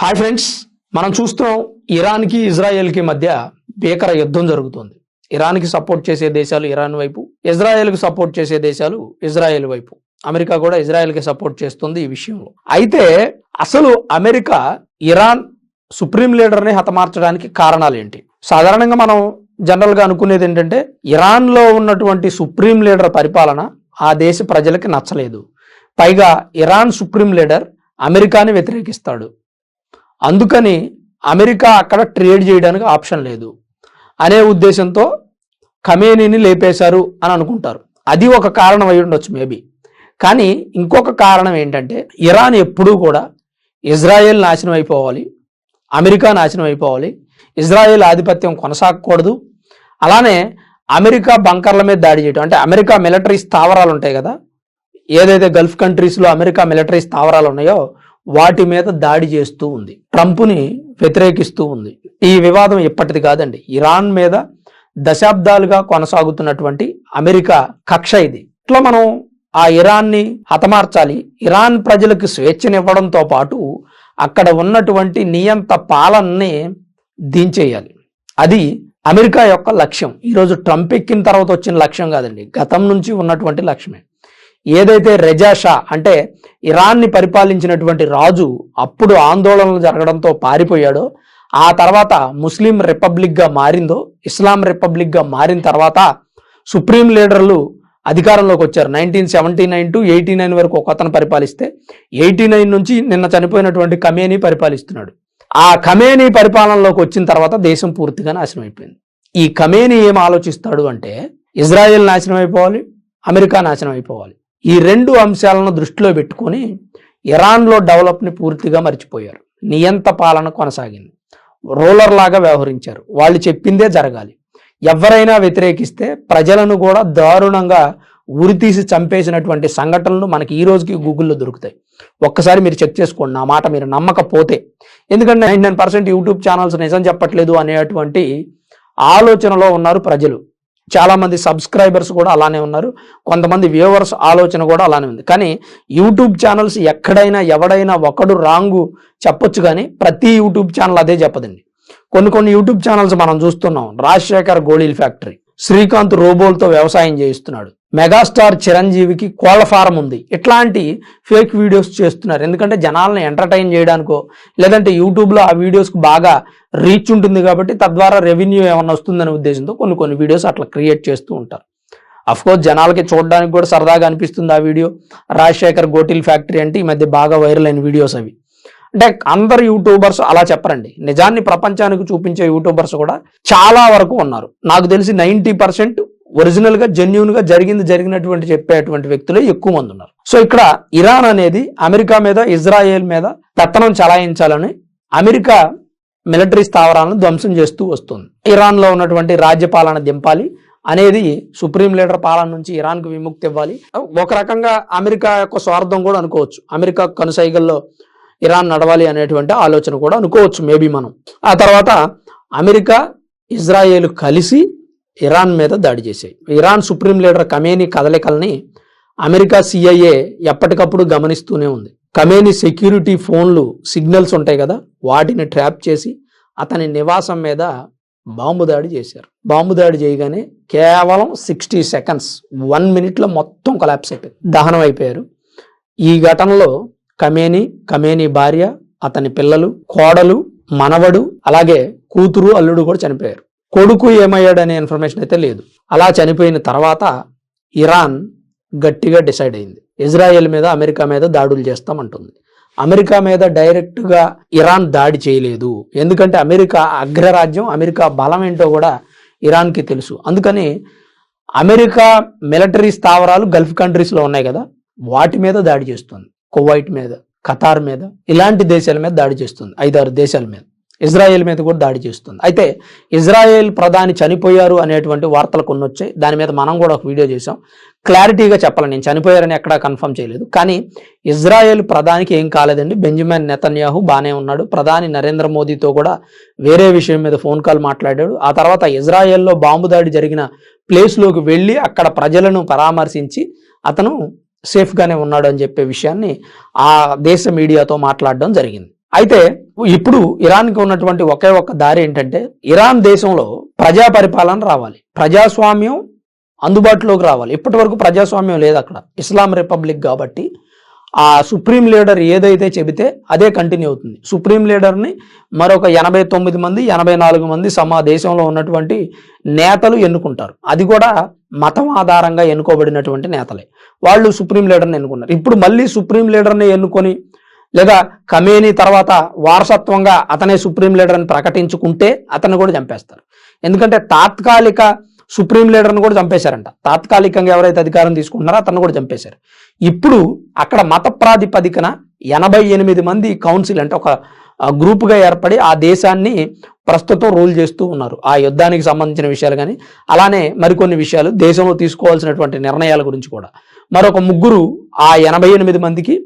Hi friends, మనం చూస్తున్నాం ఇరాన్కి ఇజ్రాయెల్కి మధ్య భీకర యుద్ధం జరుగుతుంది. ఇరాన్కి సపోర్ట్ చేసే దేశాలు ఇరాన్ వైపు, ఇజ్రాయెల్కి సపోర్ట్ చేసే దేశాలు ఇజ్రాయెల్ వైపు. అమెరికా కూడా ఇజ్రాయెల్కి సపోర్ట్ చేస్తుంది ఈ విషయంలో. అయితే అసలు అమెరికా ఇరాన్ సుప్రీం లీడర్ని హతమార్చడానికి కారణాలు ఏంటి? సాధారణంగా మనం జనరల్గా అనుకునేది ఏంటంటే, ఇరాన్లో ఉన్నటువంటి సుప్రీం లీడర్ పరిపాలన ఆ దేశ ప్రజలకి నచ్చలేదు. పైగా ఇరాన్ సుప్రీం లీడర్ అమెరికాని వ్యతిరేకిస్తాడు. అందుకని అమెరికా అక్కడ ట్రేడ్ చేయడానికి ఆప్షన్ లేదు అనే ఉద్దేశంతో ఖమేనీని లేపేశారు అని అనుకుంటారు. అది ఒక కారణం అయి ఉండొచ్చు మేబీ. కానీ ఇంకొక కారణం ఏంటంటే, ఇరాన్ ఎప్పుడూ కూడా ఇజ్రాయెల్ నాశనం అయిపోవాలి, అమెరికా నాశనం అయిపోవాలి, ఇజ్రాయెల్ ఆధిపత్యం కొనసాగకూడదు. అలానే అమెరికా బంకర్ల మీద దాడి చేయడం, అంటే అమెరికా మిలిటరీ స్థావరాలు ఉంటాయి కదా, ఏదైతే గల్ఫ్ కంట్రీస్లో అమెరికా మిలిటరీ స్థావరాలు ఉన్నాయో వాటి మీద దాడి చేస్తూ ఉంది, ట్రంప్ని వ్యతిరేకిస్తూ ఉంది. ఈ వివాదం ఇప్పటిది కాదండి, ఇరాన్ మీద దశాబ్దాలుగా కొనసాగుతున్నటువంటి అమెరికా కక్ష ఇది. ఇట్లా మనం ఆ ఇరాన్ని హతమార్చాలి, ఇరాన్ ప్రజలకు స్వేచ్ఛనివ్వడంతో పాటు అక్కడ ఉన్నటువంటి నియంత పాలనని దించేయాలి. అది అమెరికా యొక్క లక్ష్యం. ఈరోజు ట్రంప్ ఎక్కిన తర్వాత వచ్చిన లక్ష్యం కాదండి, గతం నుంచి ఉన్నటువంటి లక్ష్యమే. ఏదైతే రెజా షా అంటే ఇరాన్ని పరిపాలించినటువంటి రాజు అప్పుడు ఆందోళనలు జరగడంతో పారిపోయాడో, ఆ తర్వాత ముస్లిం రిపబ్లిక్గా మారిందో, ఇస్లాం రిపబ్లిక్గా మారిన తర్వాత సుప్రీం లీడర్లు అధికారంలోకి వచ్చారు. 1979 to 89 వరకు ఒక అతను పరిపాలిస్తే 89 నుంచి నిన్న చనిపోయినటువంటి ఖమేనీ పరిపాలిస్తున్నాడు. ఆ ఖమేనీ పరిపాలనలోకి వచ్చిన తర్వాత దేశం పూర్తిగా నాశనం అయిపోయింది. ఈ ఖమేనీ ఏం ఆలోచిస్తాడు అంటే, ఇజ్రాయెల్ నాశనం అయిపోవాలి, అమెరికా నాశనం అయిపోవాలి. ఈ రెండు అంశాలను దృష్టిలో పెట్టుకొని ఇరాన్లో డెవలప్ని పూర్తిగా మర్చిపోయారు. నియంత పాలన కొనసాగింది, రూలర్ లాగా వ్యవహరించారు. వాళ్ళు చెప్పిందే జరగాలి. ఎవరైనా వ్యతిరేకిస్తే ప్రజలను కూడా దారుణంగా ఉరితీసి చంపేసినటువంటి సంఘటనలు మనకి ఈ రోజుకి గూగుల్లో దొరుకుతాయి. ఒక్కసారి మీరు చెక్ చేసుకోండి, నా మాట మీరు నమ్మకపోతే. ఎందుకంటే 99% యూట్యూబ్ ఛానల్స్ నిజం చెప్పట్లేదు అనేటువంటి ఆలోచనలో ఉన్నారు ప్రజలు. చాలామంది సబ్స్క్రైబర్స్ కూడా అలానే ఉన్నారు, కొంతమంది వ్యూవర్స్ ఆలోచన కూడా అలానే ఉంది. కానీ యూట్యూబ్ ఛానల్స్ ఎక్కడైనా ఎవడైనా ఒకడు రాంగు చెప్పొచ్చు, కానీ ప్రతి యూట్యూబ్ ఛానల్ అదే చెప్పదండి. కొన్ని యూట్యూబ్ ఛానల్స్ మనం చూస్తున్నాం. రాజశేఖర్ గోళీల ఫ్యాక్టరీ, శ్రీకాంత్ రోబోలతో వ్యవసాయం చేయిస్తున్నాడు, మెగాస్టార్ చిరంజీవికి కోళ్ల ఫారం ఉంది, ఇట్లాంటి ఫేక్ వీడియోస్ చేస్తున్నారు. ఎందుకంటే జనాలను ఎంటర్టైన్ చేయడానికో, లేదంటే యూట్యూబ్లో ఆ వీడియోస్కి బాగా రీచ్ ఉంటుంది కాబట్టి తద్వారా రెవెన్యూ ఏమన్నా వస్తుందనే ఉద్దేశంతో కొన్ని వీడియోస్ అట్లా క్రియేట్ చేస్తూ ఉంటారు. అఫ్కోర్స్ జనాలకి చూడడానికి కూడా సరదాగా అనిపిస్తుంది ఆ వీడియో. రాజశేఖర్ గోటిల్ ఫ్యాక్టరీ అంటే ఈ మధ్య బాగా వైరల్ అయిన వీడియోస్ అవి. అంటే అందరు యూట్యూబర్స్ అలా చెప్పరండి, నిజాన్ని ప్రపంచానికి చూపించే యూట్యూబర్స్ కూడా చాలా వరకు ఉన్నారు. నాకు తెలిసి 90% ఒరిజినల్గా జెన్యూన్గా జరిగినటువంటి చెప్పేటువంటి వ్యక్తులే ఎక్కువ మంది ఉన్నారు. సో ఇక్కడ ఇరాన్ అనేది అమెరికా మీద, ఇజ్రాయెల్ మీద పెత్తనం చలాయించాలని అమెరికా మిలిటరీ స్థావరాలను ధ్వంసం చేస్తూ వస్తుంది. ఇరాన్లో ఉన్నటువంటి రాజ్యపాలన దింపాలి అనేది, సుప్రీం లీడర్ పాలన నుంచి ఇరాన్కు విముక్తి ఇవ్వాలి. ఒక రకంగా అమెరికా యొక్క స్వార్థం కూడా అనుకోవచ్చు, అమెరికా కనుసైగల్లో ఇరాన్ నడవాలి అనేటువంటి ఆలోచన కూడా అనుకోవచ్చు మేబీ మనం. ఆ తర్వాత అమెరికా, ఇజ్రాయేల్ కలిసి ఇరాన్ మీద దాడి చేశాయి. ఇరాన్ సుప్రీం లీడర్ ఖమేనీ కదలికల్ని అమెరికా CIA ఎప్పటికప్పుడు గమనిస్తూనే ఉంది. ఖమేనీ సెక్యూరిటీ ఫోన్లు, సిగ్నల్స్ ఉంటాయి కదా, వాటిని ట్రాప్ చేసి అతని నివాసం మీద బాంబు దాడి చేశారు. బాంబు దాడి చేయగానే కేవలం 60 seconds, 1 minute మొత్తం కొలాప్స్ అయిపోయింది, దహనం అయిపోయారు. ఈ ఘటనలో ఖమేనీ భార్య, అతని పిల్లలు, కోడలు, మనవడు, అలాగే కూతురు, అల్లుడు కూడా చనిపోయారు. కొడుకు ఏమయ్యాడనే ఇన్ఫర్మేషన్ అయితే లేదు. అలా చనిపోయిన తర్వాత ఇరాన్ గట్టిగా డిసైడ్ అయింది, ఇజ్రాయెల్ మీద, అమెరికా మీద దాడులు చేస్తామంటుంది. అమెరికా మీద డైరెక్ట్గా ఇరాన్ దాడి చేయలేదు, ఎందుకంటే అమెరికా అగ్రరాజ్యం, అమెరికా బలం ఏంటో కూడా ఇరాన్కి తెలుసు. అందుకని అమెరికా మిలిటరీ స్థావరాలు గల్ఫ్ కంట్రీస్లో ఉన్నాయి కదా, వాటి మీద దాడి చేస్తుంది. కువైట్ మీద, ఖతార్ మీద, ఇలాంటి దేశాల మీద దాడి చేస్తుంది. 5-6 దేశాల మీద, ఇజ్రాయెల్ మీద కూడా దాడి చేస్తుంది. అయితే ఇజ్రాయెల్ ప్రధాని చనిపోయారు అనేటువంటి వార్తలు కొన్ని వచ్చాయి, దాని మీద మనం కూడా ఒక వీడియో చేసాం. క్లారిటీగా చెప్పాలి, నేను చనిపోయారని ఎక్కడా కన్ఫర్మ్ చేయలేదు. కానీ ఇజ్రాయెల్ ప్రధానికి ఏం కాలేదండి, బెంజమిన్ నెతన్యాహు బాగానే ఉన్నాడు. ప్రధాని నరేంద్ర మోదీతో కూడా వేరే విషయం మీద ఫోన్ కాల్ మాట్లాడాడు. ఆ తర్వాత ఇజ్రాయెల్లో బాంబు దాడి జరిగిన ప్లేస్లోకి వెళ్ళి అక్కడ ప్రజలను పరామర్శించి అతను సేఫ్గానే ఉన్నాడు అని చెప్పే విషయాన్ని ఆ దేశ మీడియాతో మాట్లాడడం జరిగింది. అయితే ఇప్పుడు ఇరాన్కి ఉన్నటువంటి ఒకే ఒక్క దారి ఏంటంటే, ఇరాన్ దేశంలో ప్రజా పరిపాలన రావాలి, ప్రజాస్వామ్యం అందుబాటులోకి రావాలి. ఇప్పటి వరకు ప్రజాస్వామ్యం లేదు అక్కడ, ఇస్లాం రిపబ్లిక్ కాబట్టి ఆ సుప్రీం లీడర్ ఏదైతే చెబితే అదే కంటిన్యూ అవుతుంది. సుప్రీం లీడర్ని మరొక 89 మంది 84 మంది దేశంలో ఉన్నటువంటి నేతలు ఎన్నుకుంటారు. అది కూడా మతం ఆధారంగా ఎన్నుకోబడినటువంటి నేతలే వాళ్ళు సుప్రీం లీడర్ని ఎన్నుకున్నారు. ఇప్పుడు మళ్ళీ సుప్రీం లీడర్ని ఎన్నుకొని లేదా ఖమేనీ తర్వాత వారసత్వంగా అతనే సుప్రీం లీడర్ అని ప్రకటించుకుంటే అతన్ని కూడా చంపేస్తారు. ఎందుకంటే తాత్కాలిక సుప్రీం లీడర్ని కూడా చంపేశారంట. తాత్కాలికంగా ఎవరైతే అధికారం తీసుకుంటున్నారో అతన్ని కూడా చంపేశారు. ఇప్పుడు అక్కడ మత ప్రాతిపదికన 88 మంది కౌన్సిల్ అంటే ఒక గ్రూపుగా ఏర్పడి ఆ దేశాన్ని ప్రస్తుతం రూల్ చేస్తూ ఉన్నారు. ఆ యుద్ధానికి సంబంధించిన విషయాలు కానీ అలానే మరికొన్ని విషయాలు, దేశంలో తీసుకోవాల్సినటువంటి నిర్ణయాల గురించి కూడా మరొక ముగ్గురు ఆ 88 మందికి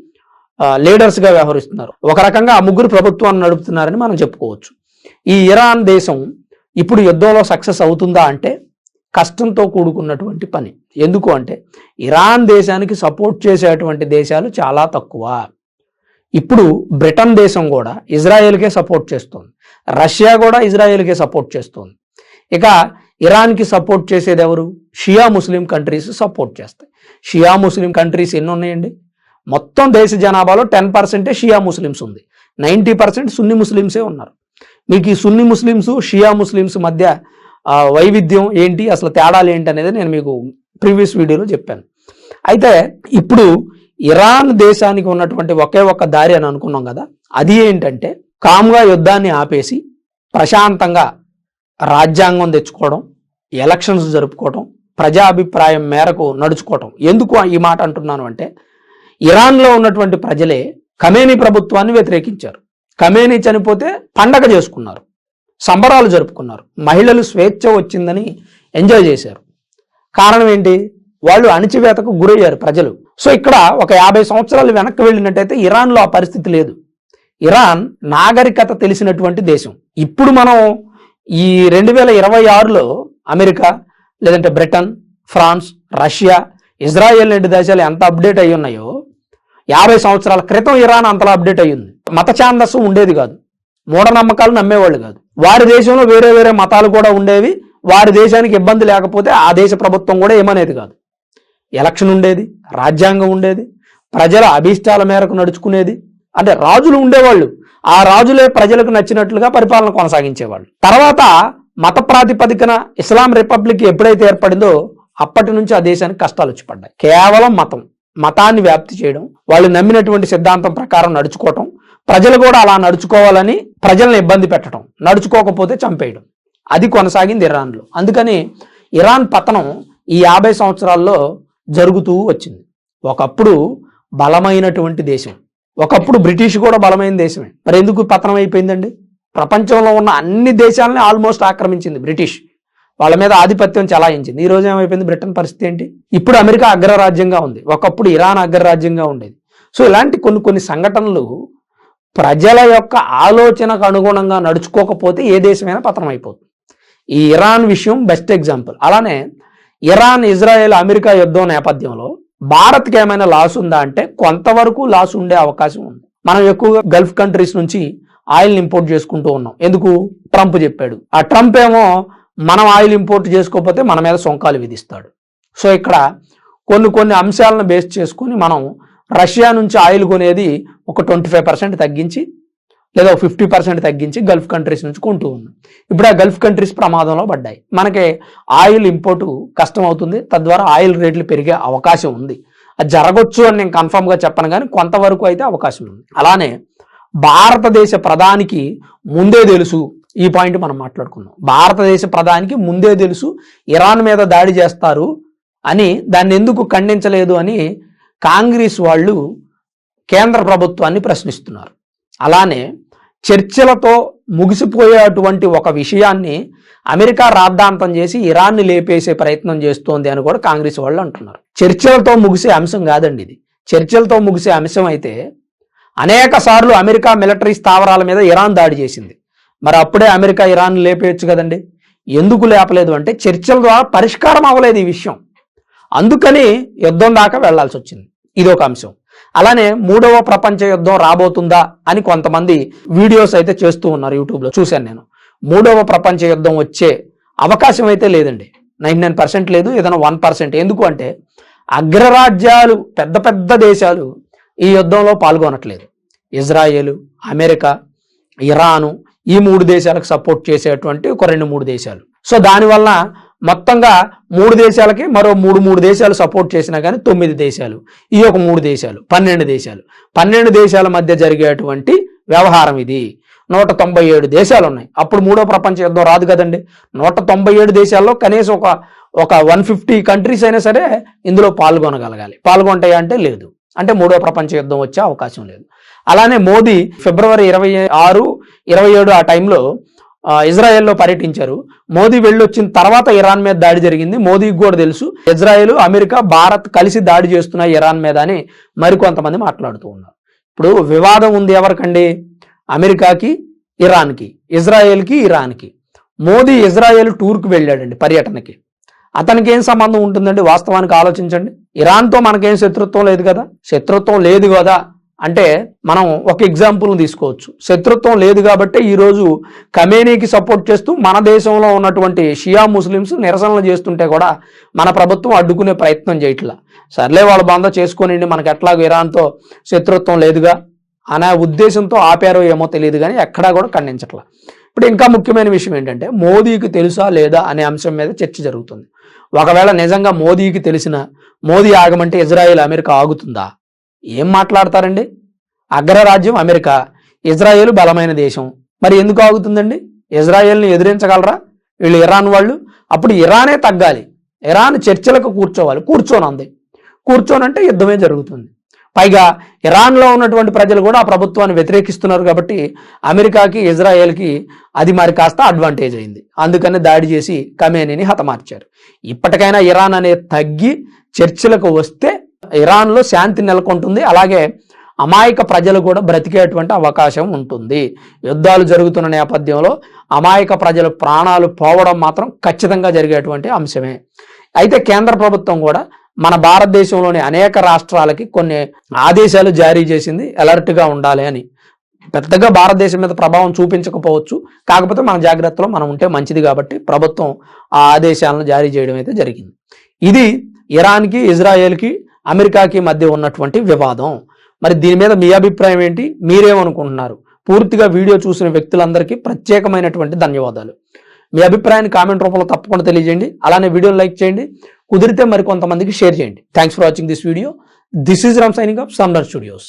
లీడర్స్గా వ్యవహరిస్తున్నారు. ఒక రకంగా ఆ ముగ్గురు ప్రభుత్వాన్ని నడుపుతున్నారని మనం చెప్పుకోవచ్చు. ఈ ఇరాన్ దేశం ఇప్పుడు యుద్ధంలో సక్సెస్ అవుతుందా అంటే కష్టంతో కూడుకున్నటువంటి పని. ఎందుకు అంటే ఇరాన్ దేశానికి సపోర్ట్ చేసేటువంటి దేశాలు చాలా తక్కువ. ఇప్పుడు బ్రిటన్ దేశం కూడా ఇజ్రాయెల్కే సపోర్ట్ చేస్తుంది, రష్యా కూడా ఇజ్రాయెల్కే సపోర్ట్ చేస్తుంది. ఇక ఇరాన్కి సపోర్ట్ చేసేది ఎవరు? షియా ముస్లిం కంట్రీస్ సపోర్ట్ చేస్తాయి. షియా ముస్లిం కంట్రీస్ ఎన్ని ఉన్నాయండి? మొత్తం దేశ జనాభాలో 10% షియా ముస్లిమ్స్ ఉంది, 90% సున్నీ ముస్లిమ్సే ఉన్నారు. మీకు ఈ సున్నీ ముస్లిమ్స్ షియా ముస్లిమ్స్ మధ్య వైవిధ్యం ఏంటి, అసలు తేడాలు ఏంటి అనేది నేను మీకు ప్రీవియస్ వీడియోలో చెప్పాను. అయితే ఇప్పుడు ఇరాన్ దేశానికి ఉన్నటువంటి ఒకే ఒక్క దారి అని అనుకున్నాం కదా, అది ఏంటంటే కామ్గా యుద్ధాన్ని ఆపేసి ప్రశాంతంగా రాజ్యాంగం తెచ్చుకోవడం, ఎలక్షన్స్ జరుపుకోవడం, ప్రజాభిప్రాయం మేరకు నడుచుకోవటం. ఎందుకు ఈ మాట అంటున్నాను అంటే ఇరాన్లో ఉన్నటువంటి ప్రజలే ఖమేనీ ప్రభుత్వాన్ని వ్యతిరేకించారు. ఖమేనీ చనిపోతే పండగ చేసుకున్నారు, సంబరాలు జరుపుకున్నారు, మహిళలు స్వేచ్ఛ వచ్చిందని ఎంజాయ్ చేశారు. కారణం ఏంటి? వాళ్ళు అణిచివేతకు గురయ్యారు ప్రజలు. సో ఇక్కడ ఒక 50 సంవత్సరాలు వెనక్కి వెళ్ళినట్టయితే ఇరాన్లో ఆ పరిస్థితి లేదు. ఇరాన్ నాగరికత తెలిసినటువంటి దేశం. ఇప్పుడు మనం ఈ 2026లో అమెరికా లేదంటే బ్రిటన్, ఫ్రాన్స్, రష్యా, ఇజ్రాయెల్ లాంటి దేశాలు ఎంత అప్డేట్ అయ్యి ఉన్నాయో 50 సంవత్సరాల క్రితం ఇరాన్ అంతలా అప్డేట్ అయ్యింది. మత ఛాందస్సు ఉండేది కాదు, మూఢనమ్మకాలు నమ్మేవాళ్ళు కాదు. వారి దేశంలో వేరే వేరే మతాలు కూడా ఉండేవి. వారి దేశానికి ఇబ్బంది లేకపోతే ఆ దేశ ప్రభుత్వం కూడా ఏమనేది కాదు. ఎలక్షన్ ఉండేది, రాజ్యాంగం ఉండేది, ప్రజల అభీష్టాల మేరకు నడుచుకునేది. అంటే రాజులు ఉండేవాళ్ళు, ఆ రాజులే ప్రజలకు నచ్చినట్లుగా పరిపాలన కొనసాగించేవాళ్ళు. తర్వాత మత ప్రాతిపదికన ఇస్లాం రిపబ్లిక్ ఎప్పుడైతే ఏర్పడిందో అప్పటి నుంచి ఆ దేశానికి కష్టాలు వచ్చి పడ్డాయి. కేవలం మతాన్ని వ్యాప్తి చేయడం, వాళ్ళు నమ్మినటువంటి సిద్ధాంతం ప్రకారం నడుచుకోవటం, ప్రజలు కూడా అలా నడుచుకోవాలని ప్రజల్ని ఇబ్బంది పెట్టడం, నడుచుకోకపోతే చంపేయడం, అది కొనసాగింది ఇరాన్లో. అందుకని ఇరాన్ పతనం ఈ 50 సంవత్సరాల్లో జరుగుతూ వచ్చింది. ఒకప్పుడు బలమైనటువంటి దేశం, ఒకప్పుడు బ్రిటిష్ కూడా బలమైన దేశమే. మరి ఎందుకు పతనం అయిపోయిందండి? ప్రపంచంలో ఉన్న అన్ని దేశాలని ఆల్మోస్ట్ ఆక్రమించింది బ్రిటిష్, వాళ్ళ మీద ఆధిపత్యం చెలాయించింది. ఈ రోజు ఏమైపోయింది బ్రిటన్ పరిస్థితి ఏంటి? ఇప్పుడు అమెరికా అగ్రరాజ్యంగా ఉంది, ఒకప్పుడు ఇరాన్ అగ్రరాజ్యంగా ఉండేది. సో ఇలాంటి కొన్ని సంఘటనలు ప్రజల యొక్క ఆలోచనకు అనుగుణంగా నడుచుకోకపోతే ఏ దేశమైనా పతనం అయిపోతుంది. ఈ ఇరాన్ విషయం బెస్ట్ ఎగ్జాంపుల్. అలానే ఇరాన్, ఇజ్రాయెల్, అమెరికా యుద్ధం నేపథ్యంలో భారత్కి ఏమైనా లాస్ ఉందా అంటే కొంతవరకు లాస్ ఉండే అవకాశం ఉంది. మనం ఎక్కువగా గల్ఫ్ కంట్రీస్ నుంచి ఆయిల్ ఇంపోర్ట్ చేసుకుంటూ ఉన్నాం. ఎందుకు? ట్రంప్ చెప్పాడు. ఆ ట్రంప్ ఏమో మనం ఆయిల్ ఇంపోర్ట్ చేసుకోకపోతే మన మీద సొంకాలు విధిస్తాడు. సో ఇక్కడ కొన్ని అంశాలను బేస్ చేసుకుని మనం రష్యా నుంచి ఆయిల్ కొనేది ఒక 25% తగ్గించి లేదా 50% తగ్గించి గల్ఫ్ కంట్రీస్ నుంచి కొంటూ ఉన్నాం. ఇప్పుడు ఆ గల్ఫ్ కంట్రీస్ ప్రమాదంలో పడ్డాయి. మనకి ఆయిల్ ఇంపోర్టు కష్టం అవుతుంది, తద్వారా ఆయిల్ రేట్లు పెరిగే అవకాశం ఉంది. అది జరగొచ్చు అని నేను కన్ఫర్మ్గా చెప్పను, కానీ కొంతవరకు అయితే అవకాశం ఉంది. అలానే భారతదేశ ప్రధానికి ముందే తెలుసు, ఈ పాయింట్ మనం మాట్లాడుకున్నాం. భారతదేశ ప్రధానికి ముందే తెలుసు ఇరాన్ మీద దాడి చేస్తారు అని, దాన్ని ఎందుకు ఖండించలేదు అని కాంగ్రెస్ వాళ్ళు కేంద్ర ప్రభుత్వాన్ని ప్రశ్నిస్తున్నారు. అలానే చర్చలతో ముగిసిపోయేటువంటి ఒక విషయాన్ని అమెరికా రాద్ధాంతం చేసి ఇరాన్ని లేపేసే ప్రయత్నం చేస్తోంది అని కూడా కాంగ్రెస్ వాళ్ళు అంటున్నారు. చర్చలతో ముగిసే అంశం కాదండి ఇది. చర్చలతో ముగిసే అంశం అయితే అనేక సార్లు అమెరికా మిలిటరీ స్థావరాల మీద ఇరాన్ దాడి చేసింది. మరి అప్పుడే అమెరికా ఇరాన్ లేపేయచ్చు కదండి. ఎందుకు లేపలేదు అంటే చర్చల ద్వారా పరిష్కారం అవ్వలేదు ఈ విషయం, అందుకని యుద్ధం దాకా వెళ్లాల్సి వచ్చింది. ఇది ఒక అంశం. అలానే మూడవ ప్రపంచ యుద్ధం రాబోతుందా అని కొంతమంది వీడియోస్ అయితే చేస్తూ ఉన్నారు, యూట్యూబ్లో చూశాను నేను. మూడవ ప్రపంచ యుద్ధం వచ్చే అవకాశం అయితే లేదండి, 99% లేదు, ఏదైనా 1%. ఎందుకు అంటే అగ్రరాజ్యాలు, పెద్ద పెద్ద దేశాలు ఈ యుద్ధంలో పాల్గొనట్లేదు. ఇజ్రాయేలు, అమెరికా, ఇరాను, ఈ 3 దేశాలకు సపోర్ట్ చేసేటువంటి ఒక 2-3 దేశాలు. సో దానివల్ల మొత్తంగా 3 దేశాలకి మరో 3 దేశాలు సపోర్ట్ చేసినా కానీ 9 దేశాలు, ఈ ఒక 3 దేశాలు 12 దేశాలు. 12 దేశాల మధ్య జరిగేటువంటి వ్యవహారం ఇది. 197 దేశాలు ఉన్నాయి. అప్పుడు మూడో ప్రపంచ యుద్ధం రాదు కదండి. 197 దేశాల్లో కనీసం ఒక 150 కంట్రీస్ అయినా సరే ఇందులో పాల్గొనగలగాలి. పాల్గొంటాయా అంటే లేదు. అంటే మూడో ప్రపంచ యుద్ధం వచ్చే అవకాశం లేదు. అలానే మోదీ ఫిబ్రవరి 26, 27 ఆ టైంలో ఇజ్రాయెల్లో పర్యటించారు. మోదీ వెళ్ళొచ్చిన తర్వాత ఇరాన్ మీద దాడి జరిగింది. మోదీకి కూడా తెలుసు ఇజ్రాయెల్, అమెరికా, భారత్ కలిసి దాడి చేస్తున్నాయి ఇరాన్ మీద అని మరికొంతమంది మాట్లాడుతూ ఉన్నారు. ఇప్పుడు వివాదం ఉంది ఎవరికండి? అమెరికాకి, ఇరాన్కి, ఇజ్రాయెల్కి, ఇరాన్కి. మోదీ ఇజ్రాయెల్ టూర్కి వెళ్ళాడండి, పర్యటనకి. అతనికి ఏం సంబంధం ఉంటుందండి? వాస్తవానికి ఆలోచించండి. ఇరాన్తో మనకేం శత్రుత్వం లేదు కదా. శత్రుత్వం లేదు కదా అంటే మనం ఒక ఎగ్జాంపుల్ తీసుకోవచ్చు. శత్రుత్వం లేదు కాబట్టి ఈరోజు ఖమేనీకి సపోర్ట్ చేస్తూ మన దేశంలో ఉన్నటువంటి షియా ముస్లిమ్స్ నిరసనలు చేస్తుంటే కూడా మన ప్రభుత్వం అడ్డుకునే ప్రయత్నం చేయట్లా. సర్లే వాళ్ళ బంద చేసుకోనండి, మనకు ఎట్లాగో ఇరాన్తో శత్రుత్వం లేదుగా అనే ఉద్దేశంతో ఆపారో ఏమో తెలియదు, కానీ ఎక్కడా కూడా ఖండించట్లా. ఇప్పుడు ఇంకా ముఖ్యమైన విషయం ఏంటంటే మోదీకి తెలుసా లేదా అనే అంశం మీద చర్చ జరుగుతుంది. ఒకవేళ నిజంగా మోదీకి తెలిసినా మోదీ ఆగమంటే ఇజ్రాయెల్, అమెరికా ఆగుతుందా? ఏం మాట్లాడతారండి? అగ్రరాజ్యం అమెరికా, ఇజ్రాయెల్ బలమైన దేశం, మరి ఎందుకు ఆగుతుందండి? ఇజ్రాయెల్ని ఎదిరించగలరా వీళ్ళు ఇరాన్ వాళ్ళు? అప్పుడు ఇరానే తగ్గాలి, ఇరాన్ చర్చలకు కూర్చోవాలి. కూర్చోనంటే యుద్ధమే జరుగుతుంది. పైగా ఇరాన్లో ఉన్నటువంటి ప్రజలు కూడా ఆ ప్రభుత్వాన్ని వ్యతిరేకిస్తున్నారు కాబట్టి అమెరికాకి, ఇజ్రాయెల్కి అది మరి కాస్త అడ్వాంటేజ్ అయింది. అందుకని దాడి చేసి ఖమేనీని హతమార్చారు. ఇప్పటికైనా ఇరాన్ అనేది తగ్గి చర్చలకు వస్తే ఇరాన్లో శాంతి నెలకొంటుంది. అలాగే అమాయక ప్రజలు కూడా బ్రతికేటువంటి అవకాశం ఉంటుంది. యుద్ధాలు జరుగుతున్న నేపథ్యంలో అమాయక ప్రజల ప్రాణాలు పోవడం మాత్రం ఖచ్చితంగా జరిగేటువంటి అంశమే. అయితే కేంద్ర ప్రభుత్వం కూడా మన భారతదేశంలోని అనేక రాష్ట్రాలకి కొన్ని ఆదేశాలు జారీ చేసింది, అలర్ట్గా ఉండాలి అని. పెద్దగా భారతదేశం మీద ప్రభావం చూపించకపోవచ్చు, కాకపోతే మన జాగ్రత్తలో మనం ఉంటే మంచిది కాబట్టి ప్రభుత్వం ఆ ఆదేశాలను జారీ చేయడం అయితే జరిగింది. ఇది ఇరాన్కి, ఇజ్రాయెల్కి, అమెరికాకి మధ్య ఉన్నటువంటి వివాదం. మరి దీని మీద మీ అభిప్రాయం ఏంటి? మీరేమనుకుంటున్నారు? పూర్తిగా వీడియో చూసిన వ్యక్తులందరికీ ప్రత్యేకమైనటువంటి ధన్యవాదాలు. మీ అభిప్రాయాన్ని కామెంట్ రూపంలో తప్పకుండా తెలియజేయండి. అలానే వీడియోని లైక్ చేయండి, కుదిరితే మరి కొంతమందికి షేర్ చేయండి. Thanks for watching this video. This is Ram signing off Sumner studios.